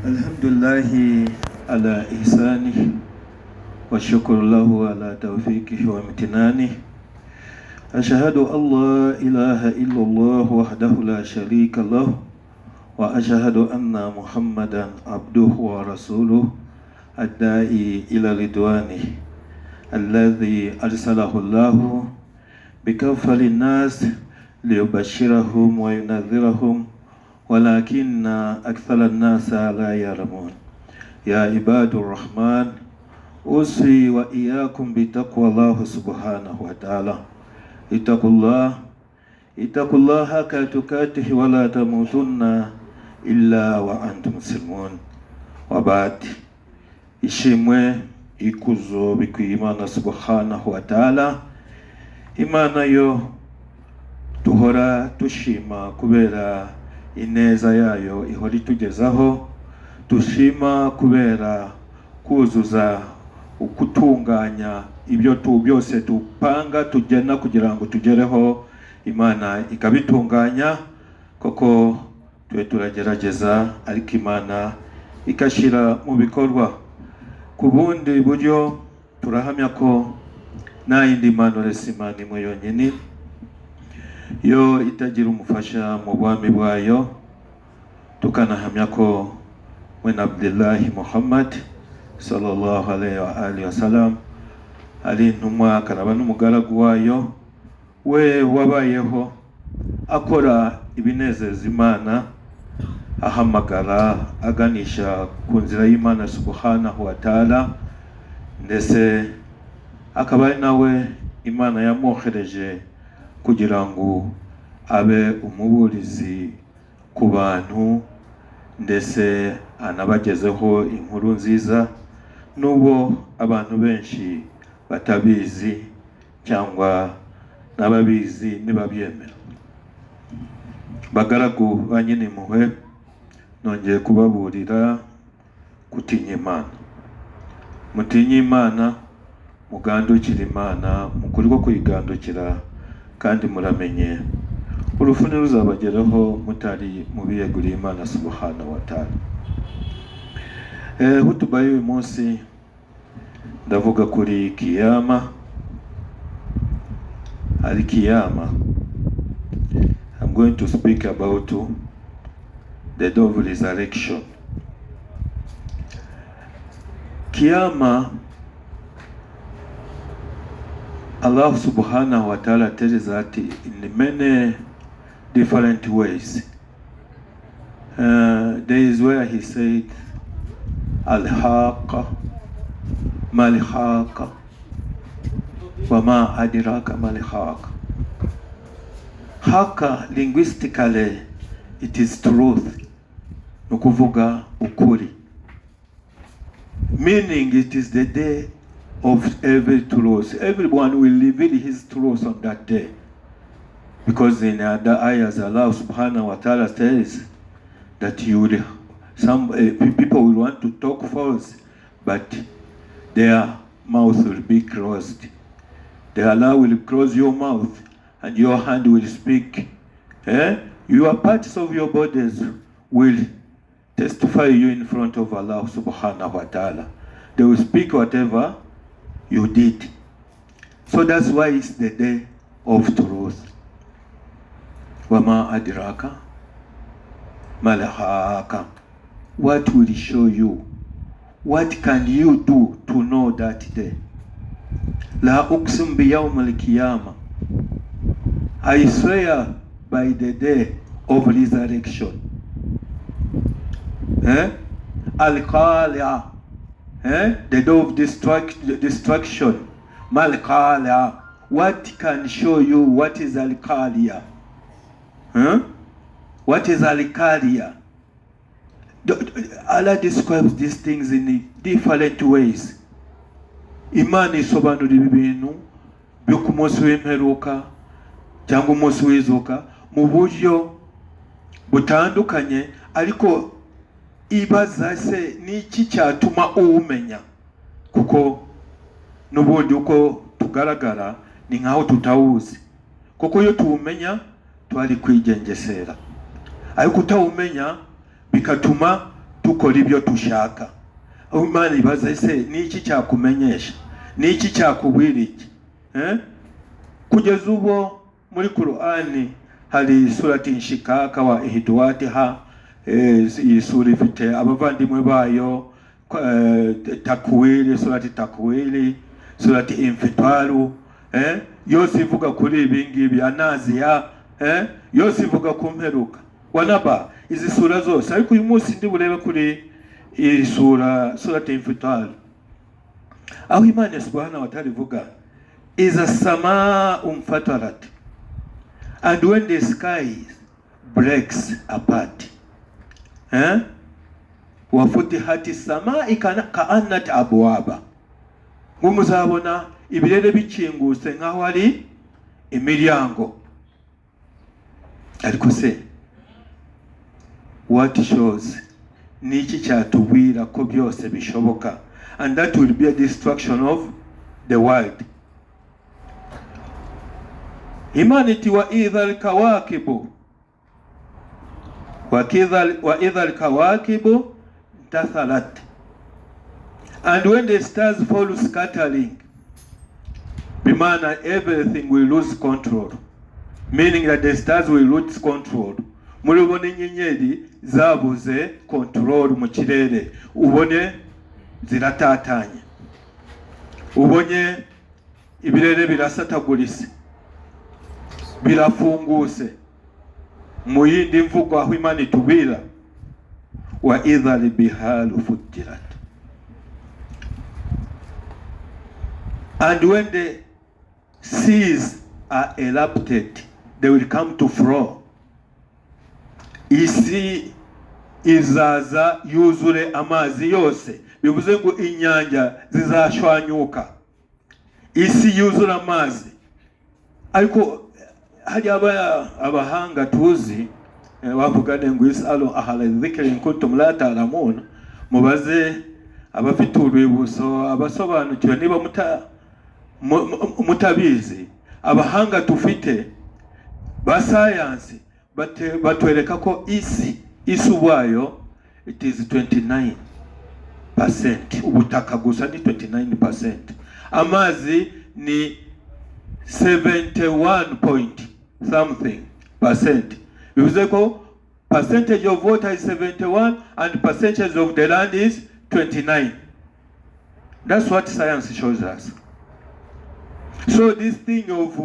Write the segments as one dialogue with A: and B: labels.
A: الحمد لله على إحسانه والشكر له على توفيقه وامتنانه. أشهد أن لا إله إلا الله وحده لا شريك له وأشهد أن محمدا عبده ورسوله الداعي إلى رضوانه الذي أرسله الله بكفل الناس ليبشرهم وينذرهم ولكن أكثر الناس لا يعلمون. يا عباد الرحمن أوصي وإياكم بتقوى الله سبحانه وتعالى. اتقوا الله حق تقاته ولا تموتن إلا وأنتم مسلمون. وبعد ishimwe ikuzo bikwiye Imana subhanahu wa ta'ala, Imana yo duhora dushima kubera ineza yayo ihora itugezaho, dushima kubera kuzuza ukutunganya ibyo byose tupanga tugena kugira ngo tugereho, Imana ikabitunganya. Koko twe turagerageza ariko Imana ikashira mu bikorwa. Ku bundi buryo turahamya ko nta yindi Mana uretse Imana imwe yonyine, yo itagira umufasha mu bwami bwayo. Tukanahamya ko we na Abdullahi Muhammad sallallahu alaihi wasallam ari intumwa akaraba n'umugaragu wayo, we wabayeho akora ibinezeza Imana, ahamagara aganisha ku nzira y'Imana subhanahu wa ta'ala, ndetse akaba ari nawe Imana yamwohereje kugira ngo abe umuburizi ku bantu, ndetse anabagezeho inkuru nziza n'ubwo abantu benshi batabizi cyangwa n'ababizi nibabyemera. Bagaragu ba Nyirimpuhwe, nongeye kubaburira kutinya Imana. Mutinye Imana, mugandukire Imana, mukuri ko kuyigandukira, kandi muramenye urupfu ntiruzabageraho mutari mubiyeguriye Imana subhanahu wa ta'ala. Hutuba y'uyu munsi ndavuga kuri kiyama. Ari kiyama, I'm going to speak about the day of resurrection. Kiyama, Allah subhanahu wa ta'ala tells that in many different ways. There is where he said, Al-Haqqa, Mal-Haqqa, wa ma adiraka Mal-Haqqa. Haqqa, linguistically, it is truth. Nukuvuga ukuri. Meaning it is the day of every truth. Everyone will reveal his truth on that day. Because in other ayahs, Allah subhanahu wa ta'ala says that some people will want to talk false, but their mouth will be closed. Allah will close your mouth and your hand will speak. Your parts of your bodies will testify you in front of Allah subhanahu wa ta'ala. They will speak whatever you did. So that's why it's the day of truth. Wama adiraka malahaka. What will show you? What can you do to know that day? La uqsim biyawm al-qiyamah. I swear by the day of resurrection. Al-Qali'ah. The day of destruction. Mal-Qali'ah. What can show you what is Al-Qali'ah? What is Al-Qali'ah? Allah describes these things in different ways. Imana isobanura ibintu byo ku munsi w'imperuka cyangwa umunsi w'izuka mu buryo butandukanye, ariko ibaza se niki cyatuma uwumenya, kuko n'ubundi uko tugaragara ni nkaho tutawuzi, kuko iyo tuwumenya twari kwigengesera. ariko utawumenya bikatuma tukora ibyo tushaka. Imana ibaza ese niki cyakumenyesha, niki cyakubwira iki? Kugeza ubu muri Qur'ani hari surati Inshikaka wa Ihdwatiha, iyi sura ifite abavandimwe bayo, Takwili, surati Takwili, surati Infitaru, yose ivuga kuri ibi ngibi, Anaziya, yose ivuga ku mperuka. Wanaba izi sura zose, ariko uyu munsi ndi burebe kuri iyi surati Infitaru, aho Imana subhanahu wa ta'ala ivuga iza samaa umfatarat, and when the sky breaks apart, wafutihati samaa ka'annat abwaba, muzabona ibirere bikinguse nkaho ari imiryango. Ariko se what shows, niki cyatubwira ko byose bishoboka, and that will be a destruction of the world. Humanity wa idhal kawakibu wa idhal kawakibu tathalat, and when the stars fall scattering, bimana everything will lose control, meaning that the stars will lose control. Murubone inyenyeri zabuze control mu kirere, ubone ziratatanye, ubonye ibirere birasatagurise, birafunguse. Mu yindi mvugo aho Imana itubwira wa idhal bihalu fujirat, and when the seas are erupted, they will come to flow. Isi izaza yuzure amazi yose, bivuze ngo inyanja zizashwanyuka, isi yuzura amazi. Ariko hari abahanga tuzi bavugane ngo isalo ahala dhikri kuntum la ta'lamun, mubaze abafite urwibuso, abasobanukiwe niba mutabizi. Abahanga tufite ba science batwereka ko isi ubwayo it is 29%, ubutaka gusa ni 29%, amazi ni 71 point something percent. Bivuze ko percentage of water is 71 and percentage of the land is 29. That's what science shows us. So this thing of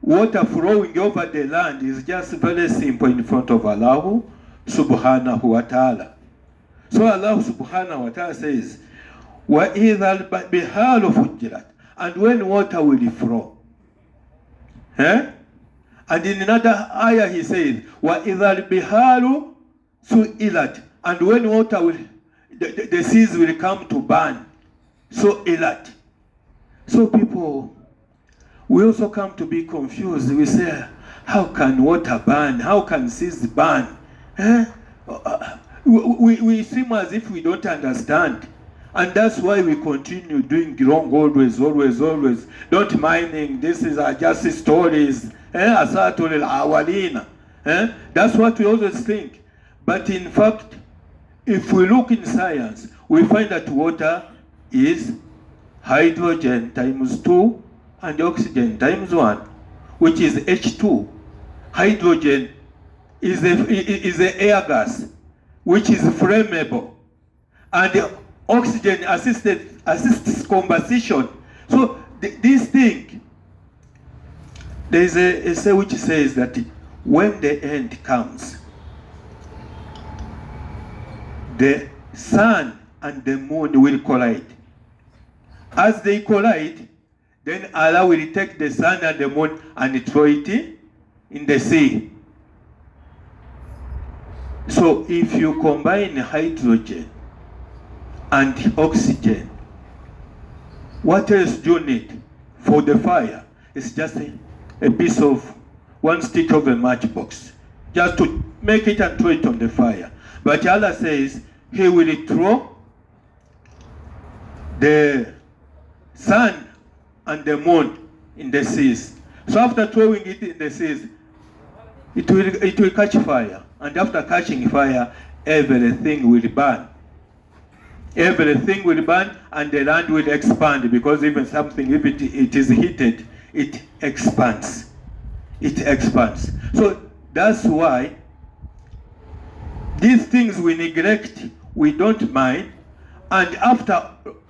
A: water flowing over the land is just very simple in front of Allah subhanahu wa ta'ala. So Allah subhanahu wa ta'ala says, وَإِذَا الْبِحَارُ فُجِّرَتْ, and when water will flow. And in another ayah he says, وَإِذَا الْبِحَارُ سُئِلَتْ, and when water will, the seas will come to burn. So ilat. So people, we also come to be confused. We say, how can water burn? How can seas burn? We seem as if we don't understand. And that's why we continue doing wrong always. Don't mind, this is just stories. Asatul al-awalina. That's what we always think. But in fact, if we look in science, we find that water is hydrogen times 2 and oxygen times 1, which is H2. Hydrogen is a air gas, which is flammable, and oxygen assists combustion. So this thing, there is a essay which says that when the end comes, the sun and the moon will collide. As they collide, then Allah will take the sun and the moon and throw it in the sea. So if you combine hydrogen and oxygen, what else do you need for the fire? It's just a piece of one stick of a matchbox, just to make it and throw it on the fire. But Allah says He will throw the sun and the moon in the seas. So after throwing it in the seas, it will catch fire and after catching fire, everything will burn. Everything will burn, and the land will expand, because even something, if it is heated, it expands. It expands. So that's why these things we neglect, we don't mind, and after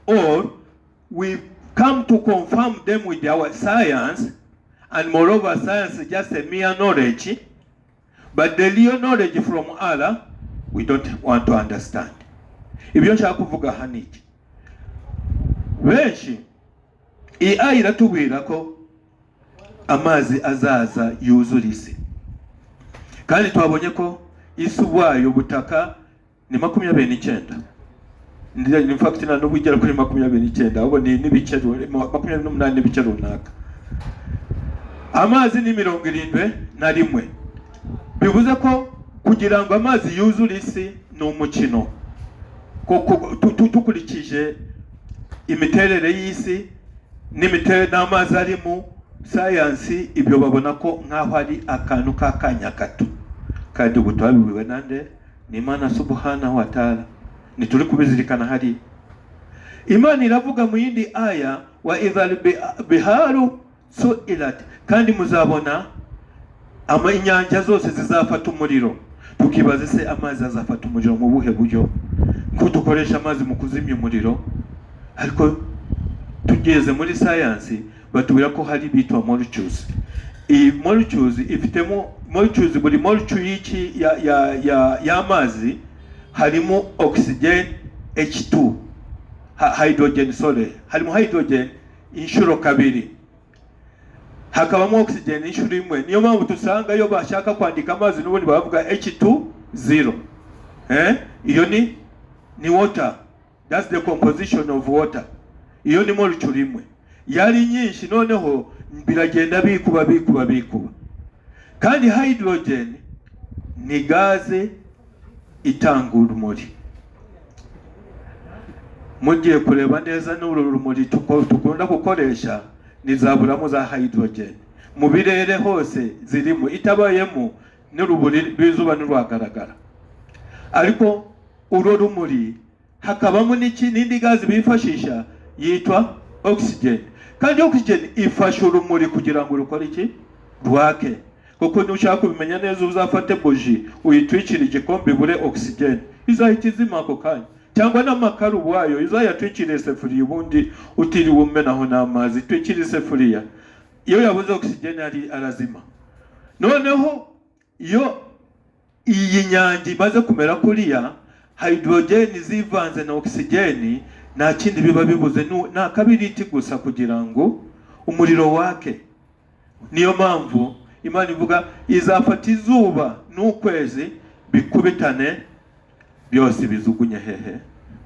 A: all, we come to confirm them with our science, and moreover, science is just a mere knowledge, but the real knowledge from Allah, we don't want to understand. Ibyo nshaka kuvuga haniki, benshi iyi aya iratubwira ko amazi azaza yuzura isi, kandi twabonye ko isi ubwayo butaka ni 29. In fact na nubwo igera kuri 29, ahubwo ni n'ibice 28 n'ibice runaka. Amazi ni 71. Bivuze ko kugira ngo amazi yuzure isi ni umukino, tukurikije imiterere y'isi n'imiterere n'amazi ari mu science, ibyo babona ko nkaho ari akantu k'akanya gato, kandi ubutabiwe nande ni Imana subhanahu wa ta'ala. Nituri kubizirikana hari Imana iravuga mu yindi aya, wa idhal biharu su'ilat, kandi muzabona inyanja zose zizafata umuriro. Tukibaza se amazi azafata umuriro mu buhe buryo? Ko dukoresha amazi mu kuzimya umuriro, ariko tugeze muri science batubwira ko hari bitwa molecules. Iyi molecules ifitemo molecules, buri molecule y'iki ya amazi harimo oxygen H2, hydrogen, harimo hydrogen inshuro kabiri, hakabamo oxygen inshuro imwe. Niyo mpamvu tusanga iyo bashaka kwandika amazi n'ubundi bavuga H2O. Iyo ni water. That's the composition of water. Iyo ni molecule imwe. Yari nyinshi noneho biragenda bikuba. Kandi hydrogen ni gaze itanga urumuri. Mugiye kureba neza n'uru rumuri tukunda gukoresha ni zaburamo za hydrogen. Mu birere hose zirimo, itabayemo n'uruburi bizuba n'urwagaragara. Ariko uro rumuri hakabamo n'indi gazi bifashisha yitwa oxygen. Kandi oxygen ifasha urumuri kugira ngo rukore iki? Rwake. Kuko nushaka kubimenya neza, uzafate buji uyitwikira igikombe bure oxygen, izahita izima ako kanya. Cyangwa n'amakara ubwayo izayatwikira isafuriya, ubundi utiriwe umenaho n'amazi, twikira isafuriya. Iyo yabuze oxygen arazima. Noneho iyo iyi nyanja imaze kumera kuriya, hydrogen zivanze na oxygen, nta kindi biba bibuze na kabiriti gusa kugira ngo umuriro wake. Niyo mpamvu Imana ivuga izafata izuba n'ukwezi bikubitane, byose bizugunye hehe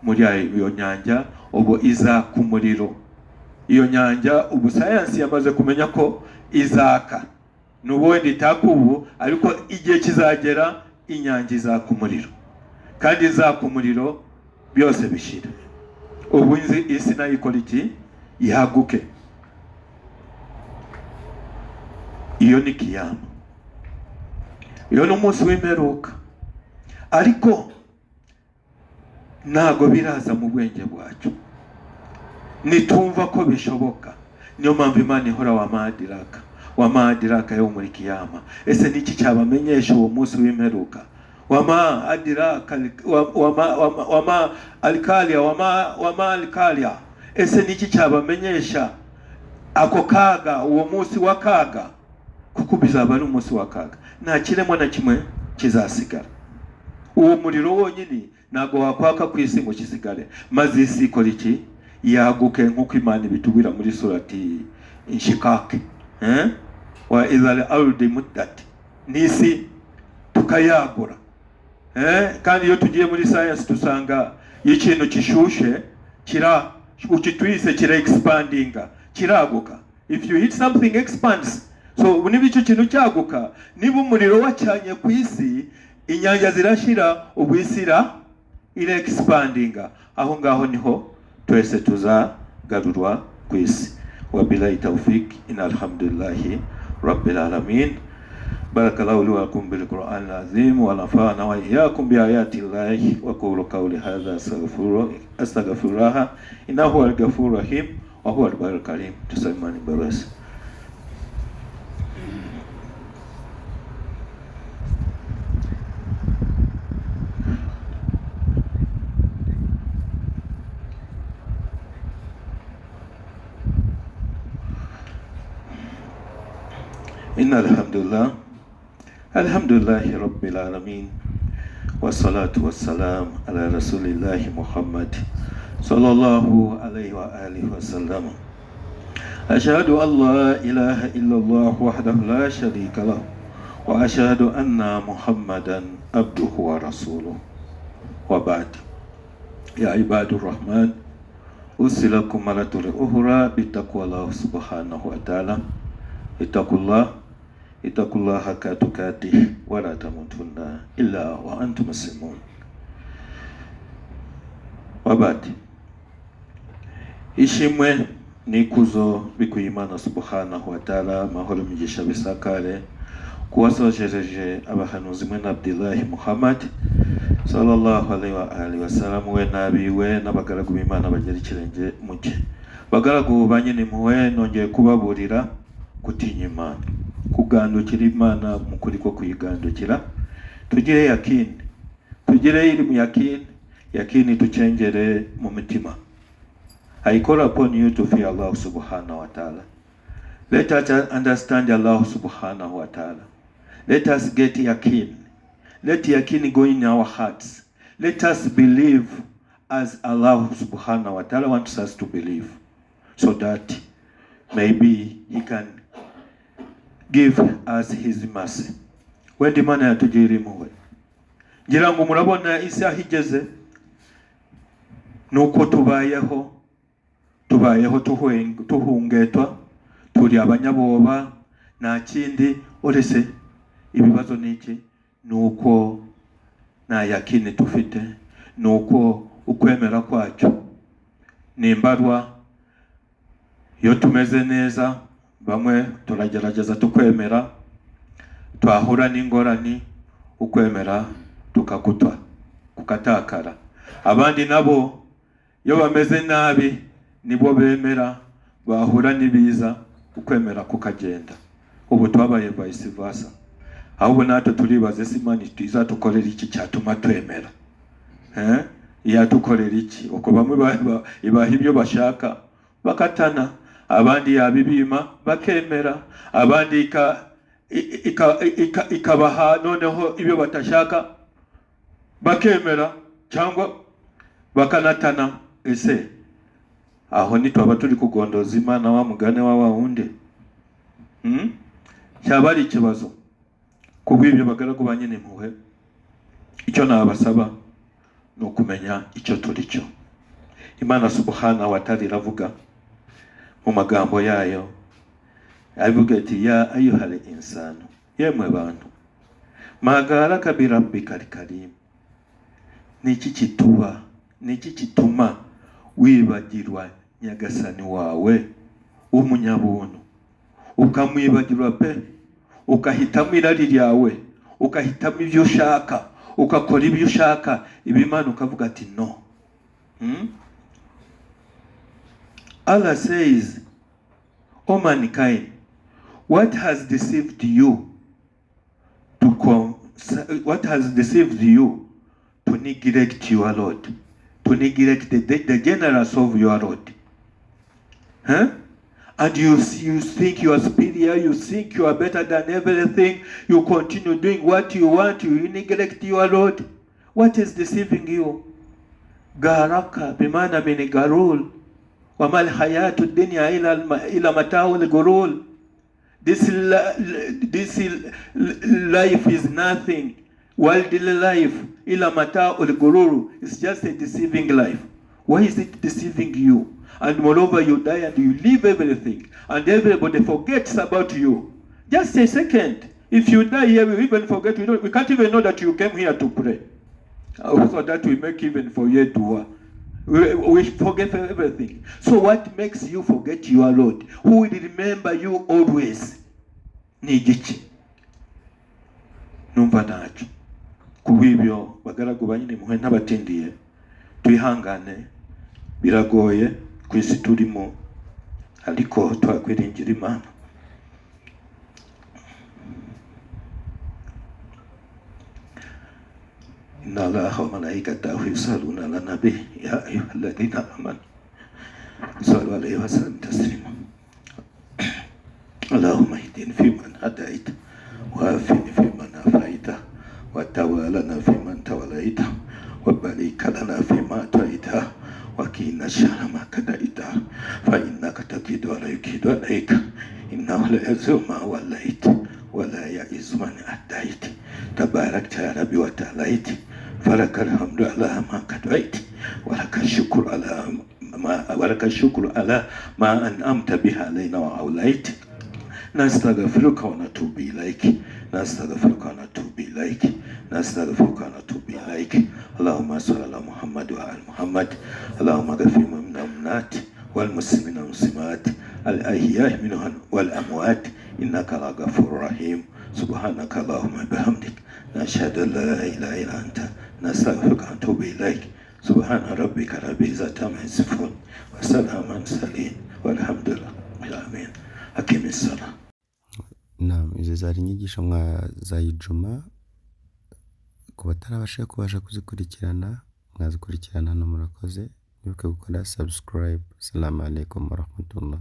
A: muri iyo nyanja, ubu izaka umuriro. Iyo nyanja ubu science yamaze kumenya ko izaka, n'ubundi itaka ubu, ariko igihe kizagera inyanja izaka umuriro, kandi izaka umuriro byose bishira. Ubu isi nayo ikora iki? Ihaguke. Iyo ni kiyama, iyo ni umunsi w'imperuka, ariko ntago biraza mu bwenge bwacu, nitumva ko bishoboka. Niyo mpamvu Imana ihora wa madiraka yo muri kiyama. Ese niki cyabamenyesha uwo munsi w'imperuka? Wama alikalia. Ese niki cyabamenyesha ako kaga, uwo munsi wakaga? Kuko bizaba ari umunsi wakaga, nta kiremwa na kimwe kizasigara. Uwo muriro wonyine nago wakwaka ku isi ngo kisigare, maze isi ikora iki? Yaguke, nk'uko Imana bitubwira muri surati Inshikak. Wa idhal ardi muddat, nisi tukayagura. Kandi iyo tugiye muri science dusanga ikintu kishushe ukitwise kira expandinga, kiraguka. If you hit something expands. So niba icyo kintu cyaguka, niba umuriro wacanye ku isi, inyanja zirashira, ubwisira ire expandinga. Aho ngaho niho twese tuzagarurwa ku isi. Wabillahi tawfik, in alhamdulillahi rabbil alamin. بارك الله لي ولكم بالقرآن العظيم ونفعنا وإياكم بآيات الله وقولوا قولي هذا أستغفر الله إنه هو الغفور الرحيم وهو البر الكريم. تسلمني بس. إن الحمد لله رب العالمين والصلاة والسلام على رسول الله محمد صلى الله عليه وآله وسلم. أشهد أن لا إله إلا الله وحده لا شريك له وأشهد أن محمدا عبده ورسوله وبعد. يا عباد الرحمن أوصيكم مرة أخرى بتقوى الله سبحانه وتعالى. اتقوا الله حق تقاته ولا تموتن إلا وأنتم مسلمون. وبعد. ishimwe n'ikuzo bikuye Imana subhanahu wa ta'ala, amahoro imigisha bisakare kuwasojereje abahanuzi mwe na Abdullahi Muhammad sallallahu alaihi wa sallam, we nabiwe n'abagaragu b'Imana bagera ikirenge muke. Bagaragu banyene muwe nongeye kubaburira kutinya Imana, kugandukira Imana mu kuri ko kuyigandukira, tugire yakini, tugire ilimu yakini tuchengere mu mitima. I call upon you to fear Allah subhanahu wa ta'ala. Let us understand Allah subhanahu wa ta'ala. Let us get yakin. Let yakin go in our hearts. Let us believe as Allah subhanahu wa ta'ala wants us to believe, so that maybe He can give us His mercy. Wendi Mana yatugirira impuhwe. Ngira ngo murabona isaha igeze nuko tubayeho tuhungetwa, turi abanyaboba, nta kindi uretse ibibazo niki, nuko nta yakini tufite, nuko ukwemera kwacu nimbarwa. Iyo tumeze neza, bamwe turagerageza tukwemera, twahura n'ingorani ukwemera tukakutwa kukatakara. Abandi nabo iyo bameze nabi nibo bemera, bahura n'ibiza ukwemera kukagenda. Ubu twabaye vice versa. Ahubwo natwe turibaze se Imana izatukorera iki cyatuma twemera? Yatukorera iki? Uko bamwe ibaha ibyo bashaka bakatana, abandi yabibima bakemera, abandi ikabaha noneho ibyo batashaka bakemera cyangwa bakanatana. Ese aho nitwaba turi kugondoza Imana wa mugane wa wundi? Cyaba ari ikibazo kubw'ibyo bagaragu banyine impuhwe. Icyo nabasaba ni ukumenya icyo turi cyo. Imana subhanahu wa ta'ala iravuga mu magambo yayo, avuga ati ya ayyuhal insanu, yemwe bantu, magaraka birabbikal karim, niki kituma wibagirwa nyagasani wawe umunyabuntu, ukamwibagirwa pe, ukahitamo irari ryawe, ukahitamo ibyo ushaka, ukakora ibyo ushaka, ibimana ukavuga ati no. Allah says, O mankind, what has deceived you to neglect your Lord, to neglect the generous of your Lord? And you think you are superior, you think you are better than everything, you continue doing what you want, you neglect your Lord. What is deceiving you? Garaka bimana min garul wa mal hayatu dunya ila mata'ul gurul. This life is nothing. Worldly life ila mata'ul gurur is just a deceiving life. Why is it deceiving you? And moreover, you die and you leave everything, and everybody forgets about you. Just a second. If you die here, we even forget. We can't even know that you came here to pray. So that we make even forget dua. We forget everything. So what makes you forget your Lord, who will remember you always? Nigichi. numva ntacyo. Kubw'ibyo bagaragu ba nyine muhe n'abatindiye twihangane, biragoye ku isi turimo, ariko twakwiringira Imana. Inna Allaha wa malaikatahu yusalluna ala nabi ya ayyuhalladhina amanu sallu alayhi wa sallimu taslima. Allahumma ihdini fiman hadaita wa afini fiman afaita wa tawallana fiman tawallaita wa barik lana fima ataita wa qina sharra ma qadaita fa innaka taqidu wa la yuqidu alayka innahu la yazillu ma wallaita wa la ya'izzu man ataita tabarakta ya rabbi wa ta'alaita فلك الحمد على ما قضيت ولك الشكر على ما أنعمت به علينا وأوليت. نستغفرك ونتوب إليك اللهم صل على محمد وعلى محمد. اللهم اغفر للمؤمنات والمسلمين والمسلمات الأحياء منهم والأموات إنك لغفور رحيم. سبحانك اللهم وبحمدك نشهد أن لا إله إلا أنت نستغفرك ونتوب إليك. سبحان ربك رب العزة عما يصفون وسلام على المرسلين والحمد لله آمين. أقم الصلاة.
B: Naam, izi zari inyigisho za Ijuma. Ku batarabasha kuzikurikirana, mwazikurikirana hano. Murakoze, mwibuke gukora subscribe. Assalamu alaikum warahmatullah.